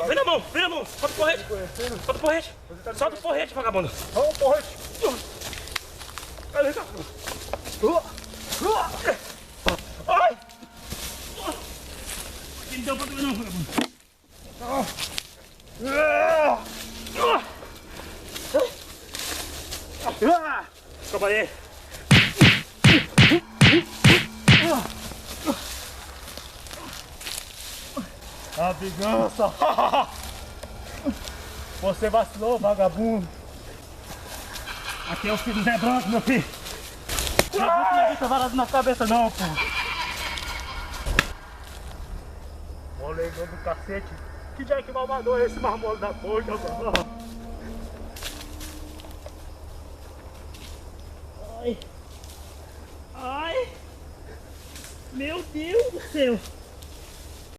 Vem na mão, solta o porrete. Solta o porrete. Solta o porrete, vagabundo. Solta o porrete. Vem cá. Ai! Não deu pra doer não, vagabundo. Calma aí. A vingança! Você vacilou, vagabundo! Aqui é o filho do Zé Branco, meu filho. Não vou te varado na cabeça não, pô! Molegão do cacete! Que dia que malvador é esse marmolo da porca, mano? Ai! Ai! Meu Deus do céu!